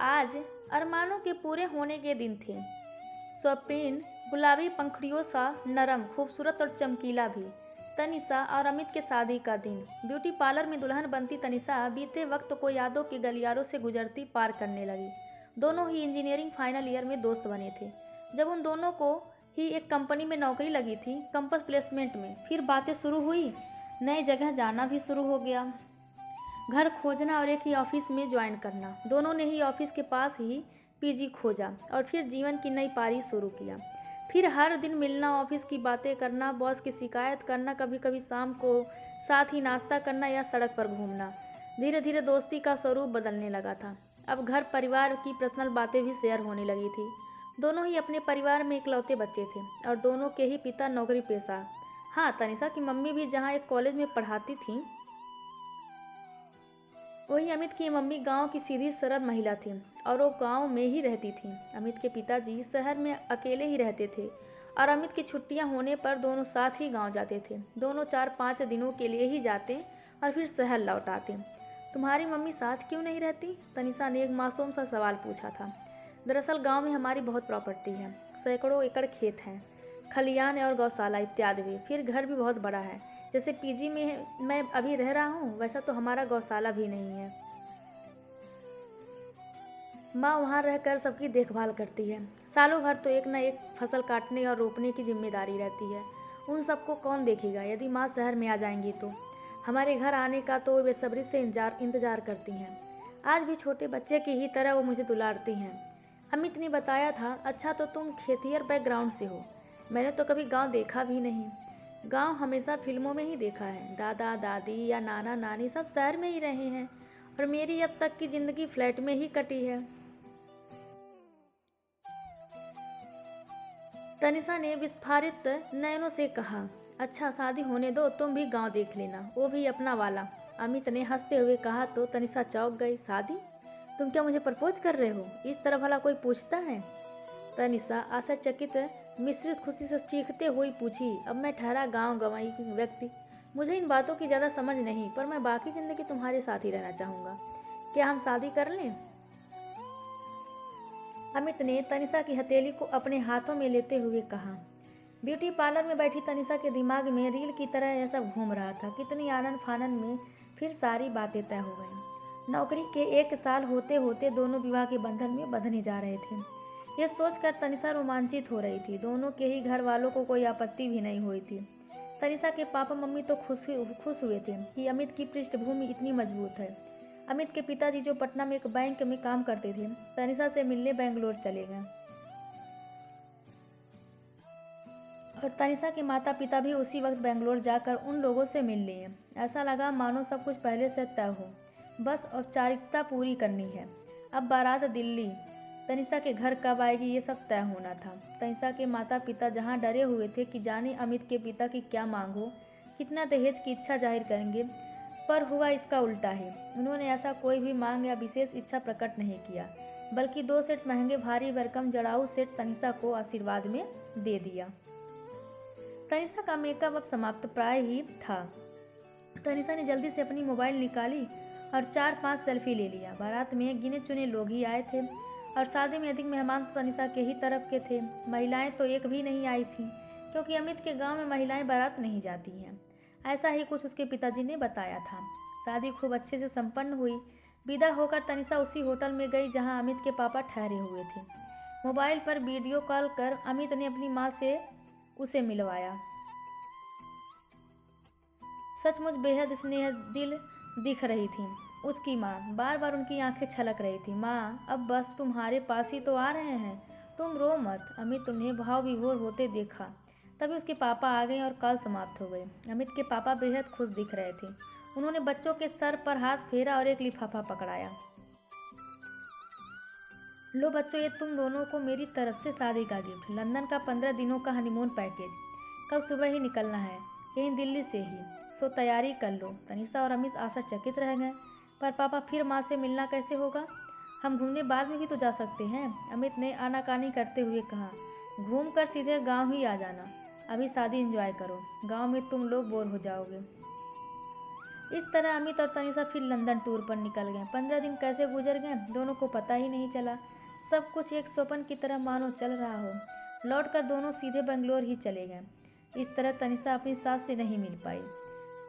आज अरमानों के पूरे होने के दिन थे। स्वप्न गुलाबी पंखुड़ियों सा नरम, खूबसूरत और चमकीला भी। तनिषा और अमित के शादी का दिन। ब्यूटी पार्लर में दुल्हन बनती तनिषा बीते वक्त को यादों के गलियारों से गुजरती पार करने लगी। दोनों ही इंजीनियरिंग फाइनल ईयर में दोस्त बने थे। जब उन दोनों को ही एक कंपनी में नौकरी लगी थी, कैंपस प्लेसमेंट में, फिर बातें शुरू हुई। नई जगह जाना भी शुरू हो गया, घर खोजना और एक ही ऑफिस में ज्वाइन करना। दोनों ने ही ऑफिस के पास ही पीजी खोजा और फिर जीवन की नई पारी शुरू किया। फिर हर दिन मिलना, ऑफिस की बातें करना, बॉस की शिकायत करना, कभी कभी शाम को साथ ही नाश्ता करना या सड़क पर घूमना। धीरे धीरे दोस्ती का स्वरूप बदलने लगा था। अब घर परिवार की पर्सनल बातें भी शेयर होने लगी थी। दोनों ही अपने परिवार में इकलौते बच्चे थे और दोनों के ही पिता नौकरी पेशा। हाँ, तनिषा की मम्मी भी जहाँ एक कॉलेज में पढ़ाती थी, वहीं अमित की मम्मी गांव की सीधी सरल महिला थी और वो गांव में ही रहती थी। अमित के पिताजी शहर में अकेले ही रहते थे और अमित की छुट्टियां होने पर दोनों साथ ही गांव जाते थे। दोनों 4-5 दिनों के लिए ही जाते और फिर शहर लौट आते। तुम्हारी मम्मी साथ क्यों नहीं रहती? तनिषा ने एक मासूम सा सवाल पूछा था। दरअसल गाँव में हमारी बहुत प्रॉपर्टी है, सैकड़ों एकड़ खेत हैं, खलियान और गौशाला इत्यादि भी। फिर घर भी बहुत बड़ा है। जैसे पीजी में मैं अभी रह रहा हूँ, वैसा तो हमारा गौशाला भी नहीं है। माँ वहाँ रहकर सबकी देखभाल करती है। सालों भर तो एक न एक फसल काटने और रोपने की जिम्मेदारी रहती है। उन सबको कौन देखेगा? यदि माँ शहर में आ जाएंगी तो हमारे घर आने का तो बेसब्री से इंतजार करती हैं। आज भी छोटे बच्चे की ही तरह वो मुझे दुलारती हैं। अमित ने बताया था। अच्छा, तो तुम खेतिहर बैकग्राउंड से हो? मैंने तो कभी गांव देखा भी नहीं। गांव हमेशा फिल्मों में ही देखा है। दादा दादी या नाना नानी सब शहर में ही रहे हैं और मेरी अब तक की जिंदगी फ्लैट में ही कटी है। तनिषा ने विस्फारित नयनों से कहा। अच्छा, शादी होने दो, तुम भी गांव देख लेना, वो भी अपना वाला। अमित ने हंसते हुए कहा तो तनिषा चौंक गई। शादी? तुम क्या मुझे प्रपोज कर रहे हो? इस तरह भला कोई पूछता है? तनिषा आश्चर्यचकित मिश्रित खुशी से चीखते हुई पूछी। अब मैं ठहरा गांव गंवाई व्यक्ति, मुझे इन बातों की ज़्यादा समझ नहीं, पर मैं बाकी ज़िंदगी तुम्हारे साथ ही रहना चाहूँगा। क्या हम शादी कर लें? अमित ने तनिषा की हथेली को अपने हाथों में लेते हुए कहा। ब्यूटी पार्लर में बैठी तनिषा के दिमाग में रील की तरह यह सब घूम रहा था। कितनी आनन फानन में फिर सारी बातें तय हो गईं। नौकरी के 1 साल होते होते दोनों विवाह के बंधन में बंधने जा रहे थे। यह सोचकर तनिषा रोमांचित हो रही थी। दोनों के ही घर वालों को कोई आपत्ति भी नहीं हुई थी। तनिषा के पापा मम्मी तो खुश हुए थे कि अमित की पृष्ठभूमि इतनी मजबूत है। अमित के पिताजी, जो पटना में एक बैंक में काम करते थे, तनिषा से मिलने बेंगलोर चले गए और तनिषा के माता पिता भी उसी वक्त बेंगलोर जाकर उन लोगों से मिल लिए। ऐसा लगा मानो सब कुछ पहले से तय हो, बस औपचारिकता पूरी करनी है। अब बारात दिल्ली, तनिषा के घर कब आएगी, ये सब तय होना था। तनिषा के माता पिता जहाँ डरे हुए थे कि जाने अमित के पिता की क्या मांग हो, कितना दहेज की इच्छा जाहिर करेंगे, पर हुआ इसका उल्टा ही। उन्होंने ऐसा कोई भी मांग या विशेष इच्छा प्रकट नहीं किया, बल्कि 2 सेट महंगे भारी भरकम जड़ाऊ सेट तनिषा को आशीर्वाद में दे दिया। तनिषा का मेकअप अब समाप्त प्राय ही था। तनिषा ने जल्दी से अपनी मोबाइल निकाली और 4-5 सेल्फी ले लिया। बारात में गिने चुने लोग ही आए थे और शादी में अधिक मेहमान तो तनिषा के ही तरफ के थे। महिलाएं तो एक भी नहीं आई थीं, क्योंकि अमित के गांव में महिलाएं बारात नहीं जाती हैं। ऐसा ही कुछ उसके पिताजी ने बताया था। शादी खूब अच्छे से संपन्न हुई। विदा होकर तनिषा उसी होटल में गई जहां अमित के पापा ठहरे हुए थे। मोबाइल पर वीडियो कॉल कर अमित ने अपनी माँ से उसे मिलवाया। सचमुच बेहद स्नेह दिल दिख रही थी उसकी माँ। बार बार उनकी आंखें छलक रही थी। माँ, अब बस तुम्हारे पास ही तो आ रहे हैं, तुम रो मत। अमित उन्हें भाव विभोर होते देखा। तभी उसके पापा आ गए और कॉल समाप्त हो गई। अमित के पापा बेहद खुश दिख रहे थे। उन्होंने बच्चों के सर पर हाथ फेरा और एक लिफाफा पकड़ाया। लो बच्चों, ये तुम दोनों को मेरी तरफ से शादी का गिफ्ट, लंदन का 15 दिनों का हनीमून पैकेज। कल सुबह ही निकलना है, यहीं दिल्ली से ही, सो तैयारी कर लो। तनिषा और अमित आश्चर्यचकित रह गए। पर पापा, फिर माँ से मिलना कैसे होगा? हम घूमने बाद में भी तो जा सकते हैं, अमित ने आनाकानी करते हुए कहा। घूम कर सीधे गाँव ही आ जाना। अभी शादी एंजॉय करो, गाँव में तुम लोग बोर हो जाओगे। इस तरह अमित और तनिषा फिर लंदन टूर पर निकल गए। 15 दिन कैसे गुजर गए दोनों को पता ही नहीं चला। सब कुछ एक स्वप्न की तरह मानो चल रहा हो। लौटकर दोनों सीधे बेंगलोर ही चले गए। इस तरह तनिषा अपनी सास से नहीं मिल पाई।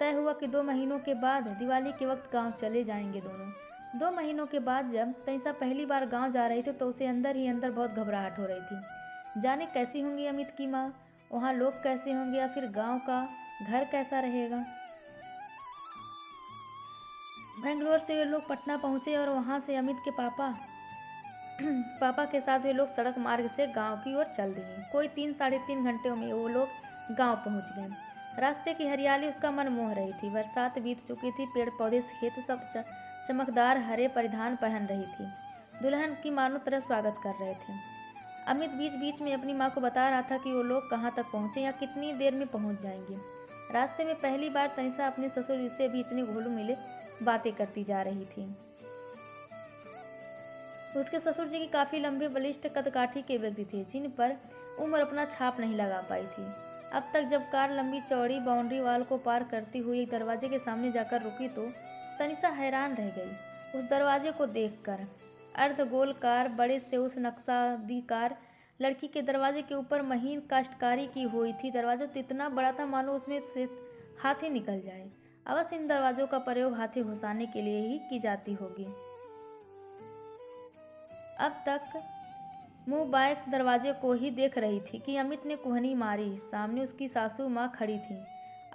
तय हुआ कि 2 महीनों के बाद दिवाली के वक्त गांव चले जाएंगे दोनों। 2 महीनों के बाद जब तनिषा पहली बार गांव जा रही थी तो उसे अंदर ही अंदर बहुत घबराहट हो रही थी। जाने कैसी होंगी अमित की माँ, वहाँ लोग कैसे होंगे या फिर गांव का घर कैसा रहेगा। बेंगलोर से वे लोग पटना पहुँचे और वहाँ से अमित के पापा के साथ वे लोग सड़क मार्ग से गांव की ओर चल दिए। कोई 3-3.5 घंटे में वो लोग गांव पहुँच गए। रास्ते की हरियाली उसका मन मोह रही थी। बरसात बीत चुकी थी। पेड़ पौधे खेत सब चमकदार हरे परिधान पहन रही थी। दुल्हन की मानो तरह स्वागत कर रहे थे। अमित बीच बीच में अपनी माँ को बता रहा था कि वो लोग कहाँ तक पहुँचे या कितनी देर में पहुँच जाएंगे। रास्ते में पहली बार तनिषा अपने ससुर जी से भी इतनी घुल मिले बातें करती जा रही थी। उसके ससुर जी की काफ़ी लंबे बलिष्ठ कदकाठी के व्यक्ति थे जिन पर उम्र अपना छाप नहीं लगा पाई थी। अब तक जब कार लंबी चौड़ी बाउंड्री वाल को पार करती हुई एक दरवाजे के सामने जाकर रुकी तो तनिषा हैरान रह गई उस दरवाजे को देखकर। अर्धगोल कार, बड़े से उस नक्शादी कार लड़की के दरवाजे के ऊपर महीन काश्तकारी की हुई थी। दरवाजा तो इतना बड़ा था मानो उसमें से हाथी निकल जाए। अवश्य इन दरवाजों का प्रयोग हाथी घुसाने के लिए ही की जाती होगी। अब तक मुंह बाएं दरवाजे को ही देख रही थी कि अमित ने कुहनी मारी। सामने उसकी सासू माँ खड़ी थी,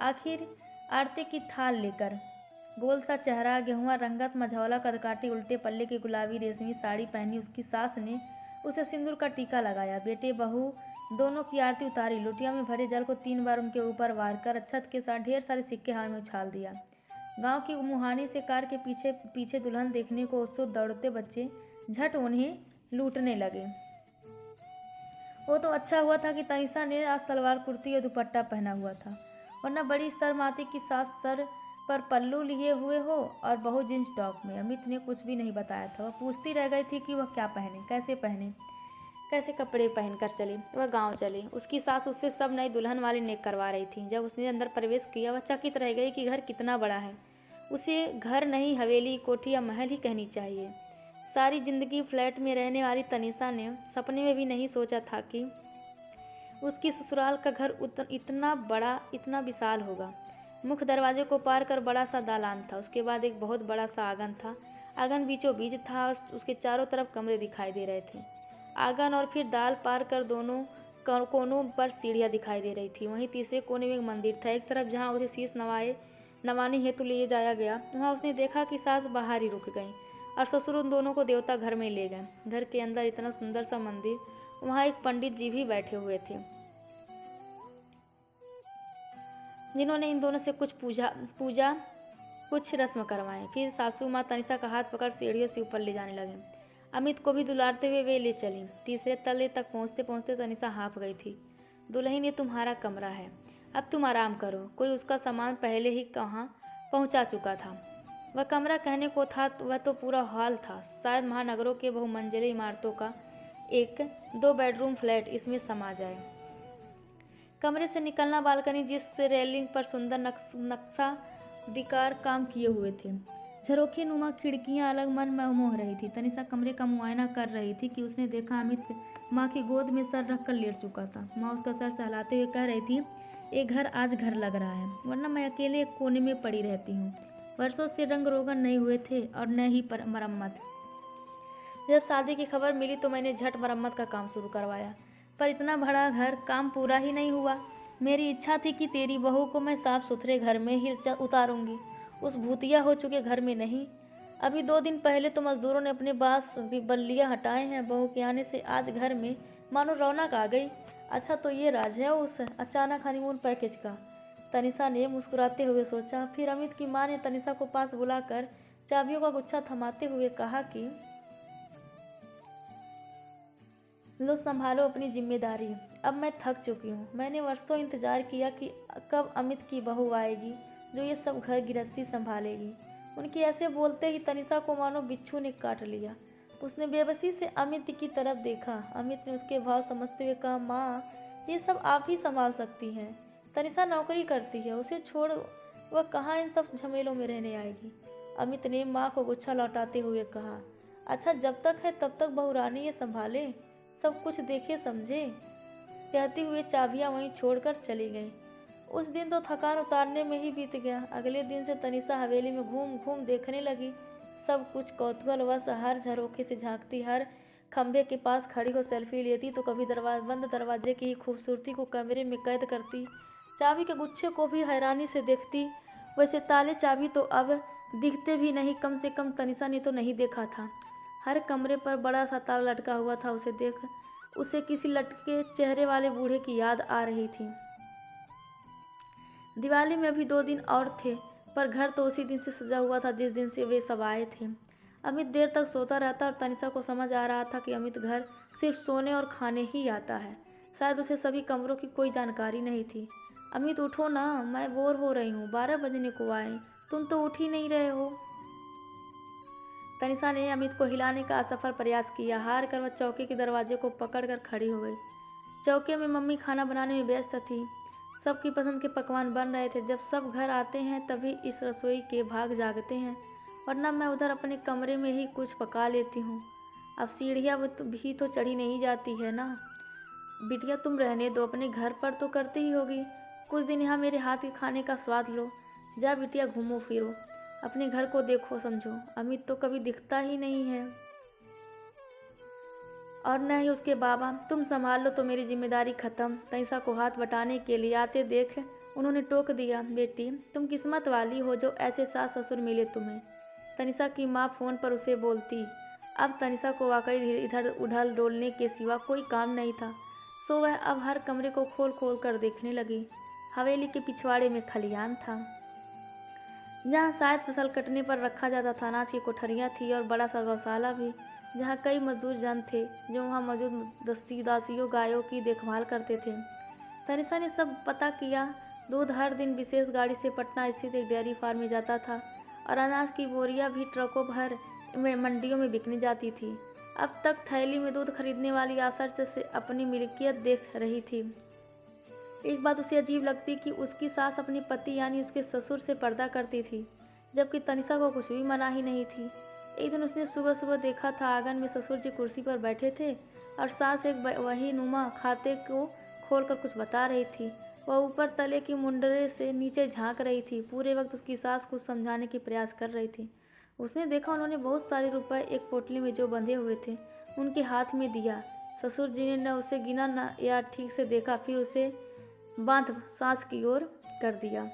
आखिर आरती की थाल लेकर। गोल सा चेहरा, गेहुआ रंगत, मझौला कदकाठी, उल्टे पल्ले की गुलाबी रेशमी साड़ी पहनी उसकी सास ने उसे सिंदूर का टीका लगाया। बेटे बहू दोनों की आरती उतारी। लोटिया में भरे जल को 3 बार उनके ऊपर वार कर अक्षत के साथ ढेर सारे सिक्के हवा में उछाल दिया। गांव की मुहानी से कार के पीछे पीछे दुल्हन देखने को उत्सुक दौड़ते बच्चे झट उन्हें लूटने लगे। वो तो अच्छा हुआ था कि तनिषा ने आज सलवार कुर्ती और दुपट्टा पहना हुआ था, वरना बड़ी शर्माती की सास सर पर पल्लू लिए हुए हो और बहू जींस टॉप में। अमित ने कुछ भी नहीं बताया था। वह पूछती रह गई थी कि वह क्या पहने, कैसे कपड़े पहनकर चले। वह गांव चले। उसकी सास उससे सब नई दुल्हन वाले नेक करवा रही थी। जब उसने अंदर प्रवेश किया वह चकित रह गई कि घर कितना बड़ा है। उसे घर नहीं, हवेली, कोठी या महल ही कहनी चाहिए। सारी जिंदगी फ्लैट में रहने वाली तनिषा ने सपने में भी नहीं सोचा था कि उसकी ससुराल का घर इतना बड़ा, इतना विशाल होगा। मुख्य दरवाजे को पार कर बड़ा सा दालान था। उसके बाद एक बहुत बड़ा सा आंगन था। आंगन बीचों बीच था और उसके चारों तरफ कमरे दिखाई दे रहे थे। आंगन और फिर दाल पार कर दोनों कोनों पर सीढ़ियाँ दिखाई दे रही थी। वहीं तीसरे कोने में एक मंदिर था। एक तरफ जहाँ उसे शीश नवाने हेतु ले जाया गया, वहाँ उसने देखा कि सास बाहर ही रुक गई और ससुर उन दोनों को देवता घर में ले गए। घर के अंदर इतना सुंदर सा मंदिर, वहाँ एक पंडित जी भी बैठे हुए थे जिन्होंने इन दोनों से कुछ पूजा कुछ रस्म करवाएं। फिर सासू माँ तनिषा का हाथ पकड़ सीढ़ियों से ऊपर ले जाने लगे। अमित को भी दुलारते हुए वे ले चली। तीसरे तले तक पहुँचते पहुँचते तनिषा हाँफ गई थी। दुल्हन, ये तुम्हारा कमरा है, अब तुम आराम करो। कोई उसका सामान पहले ही कहाँ पहुँचा चुका था। वह कमरा कहने को था, वह तो पूरा हॉल था। शायद महानगरों के बहुमंजिली इमारतों का एक 2 बेडरूम फ्लैट इसमें समा जाए। कमरे से निकलना बालकनी, जिस रेलिंग पर सुंदर नक्शादिकार काम किए हुए थे। झरोखे नुमा खिड़कियां अलग मन में मोह रही थी। तनिषा कमरे का मुआयना कर रही थी कि उसने देखा अमित माँ की गोद में सर रखकर लेट चुका था। माँ उसका सर सहलाते हुए कह रही थी, ये घर आज घर लग रहा है, वरना मैं अकेले एक कोने में पड़ी रहती हूँ। वर्षों से रंग रोगन नहीं हुए थे और न ही मरम्मत। जब शादी की खबर मिली तो मैंने झट मरम्मत का काम शुरू करवाया, पर इतना बड़ा घर, काम पूरा ही नहीं हुआ। मेरी इच्छा थी कि तेरी बहू को मैं साफ सुथरे घर में ही उतारूंगी, उस भूतिया हो चुके घर में नहीं। अभी 2 दिन पहले तो मजदूरों ने अपने बांस भी बल्लियाँ हटाए हैं। बहू के आने से आज घर में मानो रौनक आ गई। अच्छा, तो ये राज है उस अचानक हनीमून पैकेज का, तनिषा ने मुस्कुराते हुए सोचा। फिर अमित की माँ ने तनिषा को पास बुलाकर चाबियों का गुच्छा थमाते हुए कहा कि लो, संभालो अपनी जिम्मेदारी, अब मैं थक चुकी हूँ। मैंने वर्षों इंतजार किया कि कब अमित की बहू आएगी जो ये सब घर गृहस्थी संभालेगी। उनके ऐसे बोलते ही तनिषा को मानो बिच्छू ने काट लिया। उसने बेबसी से अमित की तरफ देखा। अमित ने उसके भाव समझते हुए कहा, माँ, ये सब आप ही संभाल सकती हैं। तनिषा नौकरी करती है, उसे छोड़ वह कहाँ इन सब झमेलों में रहने आएगी। अमित ने माँ को गुच्छा लौटाते हुए कहा, अच्छा जब तक है तब तक बहू रानी ये संभाले, सब कुछ देखे समझे। कहती हुए चाबियां वहीं छोड़कर चली गई। उस दिन तो थकान उतारने में ही बीत गया। अगले दिन से तनिषा हवेली में घूम घूम देखने लगी। सब कुछ कौतूहलवश हर झरोखे से झांकती, हर खंभे के पास खड़ी हो सेल्फी लेती, तो कभी बंद दरवाजे की ही खूबसूरती को कैमरे में कैद करती, चाबी के गुच्छे को भी हैरानी से देखती। वैसे ताले चाबी तो अब दिखते भी नहीं, कम से कम तनिषा ने तो नहीं देखा था। हर कमरे पर बड़ा सा ताला लटका हुआ था। उसे किसी लटके चेहरे वाले बूढ़े की याद आ रही थी। दिवाली में अभी 2 दिन और थे, पर घर तो उसी दिन से सजा हुआ था जिस दिन से वे सब आए थे। अमित देर तक सोता रहता और तनिषा को समझ आ रहा था कि अमित घर सिर्फ सोने और खाने ही आता है। शायद उसे सभी कमरों की कोई जानकारी नहीं थी। अमित उठो ना, मैं बोर हो रही हूँ, 12 बजने को आए, तुम तो उठ ही नहीं रहे हो। तनिषा ने अमित को हिलाने का असफल प्रयास किया। हार कर वह चौके के दरवाजे को पकड़कर खड़ी हो गई। चौके में मम्मी खाना बनाने में व्यस्त थी। सबकी पसंद के पकवान बन रहे थे। जब सब घर आते हैं तभी इस रसोई के भाग जागते हैं, वरना मैं उधर अपने कमरे में ही कुछ पका लेती हूँ। अब सीढ़ियाँ भी तो चढ़ी नहीं जाती है ना। बिटिया तुम रहने दो, अपने घर पर तो करती ही होगी। कुछ दिन यहाँ मेरे हाथ के खाने का स्वाद लो। जा बिटिया, घूमो फिरो, अपने घर को देखो समझो। अमित तो कभी दिखता ही नहीं है, और न ही उसके बाबा। तुम संभाल लो तो मेरी जिम्मेदारी खत्म। तनिषा को हाथ बटाने के लिए आते देख उन्होंने टोक दिया, बेटी तुम किस्मत वाली हो जो ऐसे सास ससुर मिले तुम्हें। तनिषा की माँ फोन पर उसे बोलती। अब तनिषा को वाकई इधर उधर डोलने के सिवा कोई काम नहीं था, सो वह अब हर कमरे को खोल खोल कर देखने लगी। हवेली के पिछवाड़े में खलियान था, जहाँ शायद फसल कटने पर रखा जाता था। अनाज की कोठरियाँ थी और बड़ा सा गौशाला भी, जहाँ कई मजदूर जन थे जो वहाँ मौजूद दासियों गायों की देखभाल करते थे। तनिषा ने सब पता किया। दूध हर दिन विशेष गाड़ी से पटना स्थित एक डेयरी फार्म में जाता था और अनाज की बोरियां भी ट्रकों भर मंडियों में बिकने जाती थी। अब तक थैली में दूध खरीदने वाली आश्चर्य से अपनी मिल्कियत देख रही थी। एक बात उसे अजीब लगती कि उसकी सास अपने पति यानी उसके ससुर से पर्दा करती थी, जबकि तनिषा को कुछ भी मनाही नहीं थी। एक दिन उसने सुबह सुबह देखा था, आंगन में ससुर जी कुर्सी पर बैठे थे और सास एक वही नुमा खाते को खोलकर कुछ बता रही थी। वह ऊपर तले की मुंडरे से नीचे झांक रही थी। पूरे वक्त उसकी सास कुछ समझाने की प्रयास कर रही थी। उसने देखा उन्होंने बहुत सारे रुपए एक पोटली में जो बंधे हुए थे उनके हाथ में दिया। ससुर जी ने न उसे गिना न या ठीक से देखा, फिर उसे बांध सास की ओर कर दिया,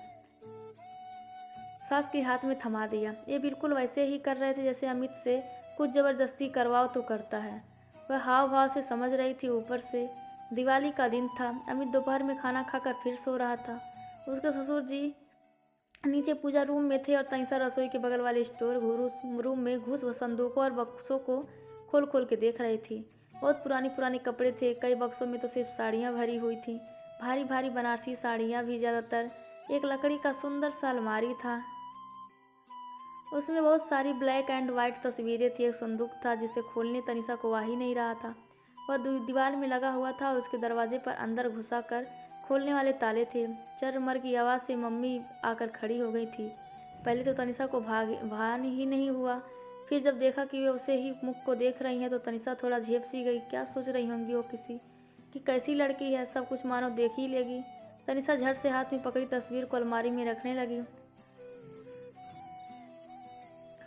सास के हाथ में थमा दिया। ये बिल्कुल वैसे ही कर रहे थे जैसे अमित से कुछ ज़बरदस्ती करवाओ तो करता है। वह हाव भाव से समझ रही थी। ऊपर से दिवाली का दिन था। अमित दोपहर में खाना खाकर फिर सो रहा था। उसके ससुर जी नीचे पूजा रूम में थे और तनिषा रसोई के बगल वाले स्टोर रूम में घुस संदूकों और बक्सों को खोल खोल के देख रही थी। बहुत पुरानी पुरानी कपड़े थे। कई बक्सों में तो सिर्फ साड़ियाँ भरी हुई थी, भारी भारी बनारसी साड़ियाँ भी ज़्यादातर। एक लकड़ी का सुंदर सा अलमारी था, उसमें बहुत सारी ब्लैक एंड वाइट तस्वीरें थी। एक संदूक था जिसे खोलने तनिषा को आ ही नहीं रहा था। वह दीवार में लगा हुआ था और उसके दरवाजे पर अंदर घुसा कर खोलने वाले ताले थे। चरमर की आवाज़ से मम्मी आकर खड़ी हो गई थी। पहले तो तनिषा को भान ही नहीं हुआ, फिर जब देखा कि वे उसे ही मुख को देख रही हैं तो तनिषा थोड़ा झेप सी गई। क्या सोच रही होंगी वो किसी कि कैसी लड़की है, सब कुछ मानो देख ही लेगी। तनिषा झट से हाथ में पकड़ी तस्वीर को अलमारी में रखने लगी।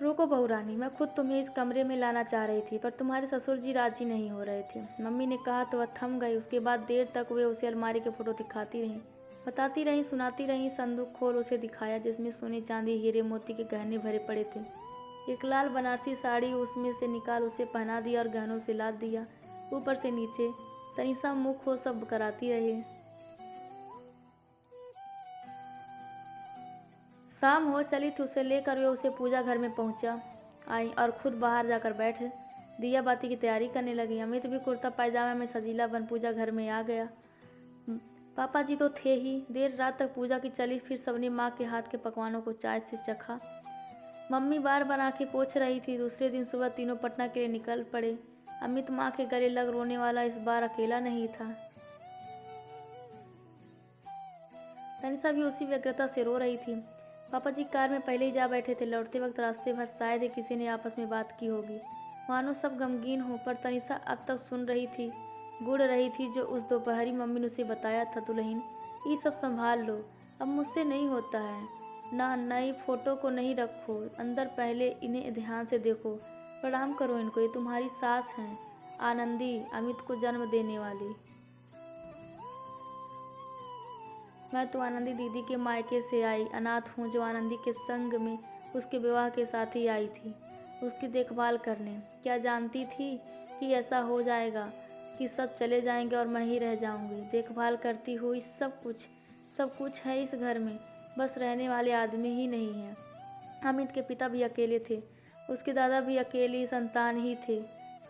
रुको बहू रानी, मैं खुद तुम्हें इस कमरे में लाना चाह रही थी, पर तुम्हारे ससुर जी राजी नहीं हो रहे थे, मम्मी ने कहा तो वह थम गई। उसके बाद देर तक वे उसे अलमारी के फोटो दिखाती रहीं, बताती रहीं, सुनाती रहीं। संदूक खोल उसे दिखाया जिसमें सोने चांदी हीरे मोती के गहने भरे पड़े थे। एक लाल बनारसी साड़ी उसमें से निकाल उसे पहना दिया और गहनों से लाद दिया ऊपर से नीचे। तनिषा मुख हो सब कराती रही। शाम हो चली थी। उसे लेकर वे उसे पूजा घर में पहुंचा आई और खुद बाहर जाकर बैठ दिया बाती की तैयारी करने लगी। अमित भी कुर्ता पायजामा में सजीला बन पूजा घर में आ गया। पापा जी तो थे ही। देर रात तक पूजा की चली, फिर सबने माँ के हाथ के पकवानों को चाय से चखा। मम्मी बार बार आंखें पोंछ रही थी। दूसरे दिन सुबह तीनों पटना के लिए निकल पड़े। अमित माँ के गले लग रोने वाला इस बार अकेला नहीं था। तनिषा भी उसी व्यग्रता से रो रही थी। पापा जी कार में पहले ही जा बैठे थे। लौटते वक्त रास्ते भर शायद ही किसी ने आपस में बात की होगी। मानो सब गमगीन हो, पर तनिषा अब तक सुन रही थी, गुड़ रही थी जो उस दोपहरी मम्मी ने उसे बताया था। दुल्हन, ये सब संभाल लो, अब मुझसे नहीं होता है। ना, नई फोटो को नहीं रखो अंदर, पहले इन्हें ध्यान से देखो, प्रणाम करो इनको, ये तुम्हारी सास हैं, आनंदी, अमित को जन्म देने वाली। मैं तो आनंदी दीदी के मायके से आई अनाथ हूँ, जो आनंदी के संग में उसके विवाह के साथ ही आई थी, उसकी देखभाल करने। क्या जानती थी कि ऐसा हो जाएगा, कि सब चले जाएंगे और मैं ही रह जाऊंगी, देखभाल करती हुई। सब कुछ है इस घर में, बस रहने वाले आदमी ही नहीं है। अमित के पिता भी अकेले थे, उसके दादा भी अकेली संतान ही थे।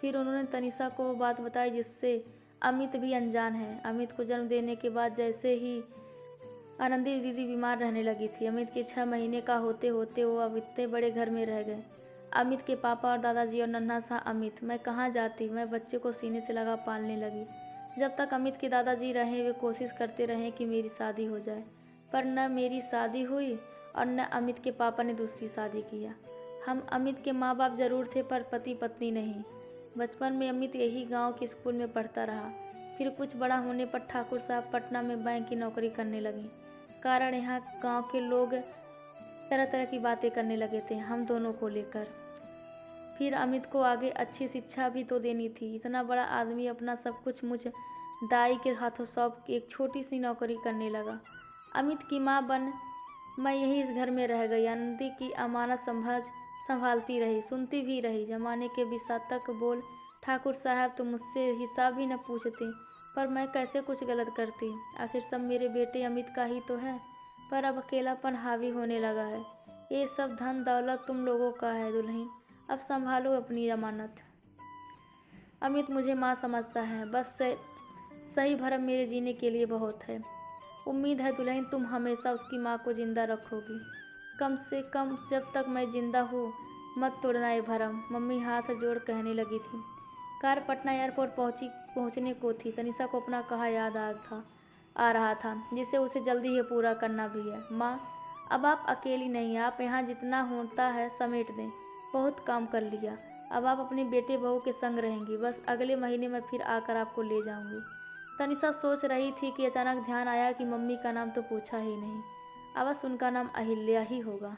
फिर उन्होंने तनिषा को वो बात बताई जिससे अमित भी अनजान है। अमित को जन्म देने के बाद जैसे ही आनंदी दीदी बीमार रहने लगी थी। अमित के 6 महीने का होते होते वो अब इतने बड़े घर में रह गए। अमित के पापा और दादाजी और नन्हा सा अमित। मैं कहाँ जाती, मैं बच्चे को सीने से लगा पालने लगी। जब तक अमित के दादाजी रहे वे कोशिश करते रहे कि मेरी शादी हो जाए, पर न मेरी शादी हुई और न अमित के पापा ने दूसरी शादी किया। हम अमित के माँ बाप जरूर थे, पर पति पत्नी नहीं। बचपन में अमित यही गांव के स्कूल में पढ़ता रहा। फिर कुछ बड़ा होने पर ठाकुर साहब पटना में बैंक की नौकरी करने लगे। कारण यहाँ गांव के लोग तरह तरह की बातें करने लगे थे हम दोनों को लेकर। फिर अमित को आगे अच्छी शिक्षा भी तो देनी थी। इतना बड़ा आदमी अपना सब कुछ मुझ दाई के हाथों सौंप के एक छोटी सी नौकरी करने लगा। अमित की माँ बन मैं यही इस घर में रह गई। आनंदी की अमानत संभालती रही, सुनती भी रही। जमाने के विषातक बोल ठाकुर साहब तो मुझसे हिसाब ही न पूछते, पर मैं कैसे कुछ गलत करती। आखिर सब मेरे बेटे अमित का ही तो है, पर अब अकेलापन हावी होने लगा है। ये सब धन दौलत तुम लोगों का है दुल्हन, अब संभालो अपनी अमानत। अमित मुझे माँ समझता है, बस सही भरम मेरे जीने के लिए बहुत है। उम्मीद है दुल्हन तुम हमेशा उसकी माँ को जिंदा रखोगी, कम से कम जब तक मैं जिंदा हूँ। मत तोड़ना ये भरम, मम्मी हाथ जोड़ कहने लगी थी। कार पटना एयरपोर्ट पहुँचने को थी। तनिषा को अपना कहा याद आ रहा था, जिसे उसे जल्दी ही पूरा करना भी है। माँ, अब आप अकेली नहीं, आप यहाँ जितना होता है समेट दें, बहुत काम कर लिया। अब आप अपने बेटे बहू के संग रहेंगी, बस अगले महीने मैं फिर आकर आपको ले जाऊंगी। तनिषा सोच रही थी कि अचानक ध्यान आया कि मम्मी का नाम तो पूछा ही नहीं। अवश्य उनका नाम अहिल्या ही होगा।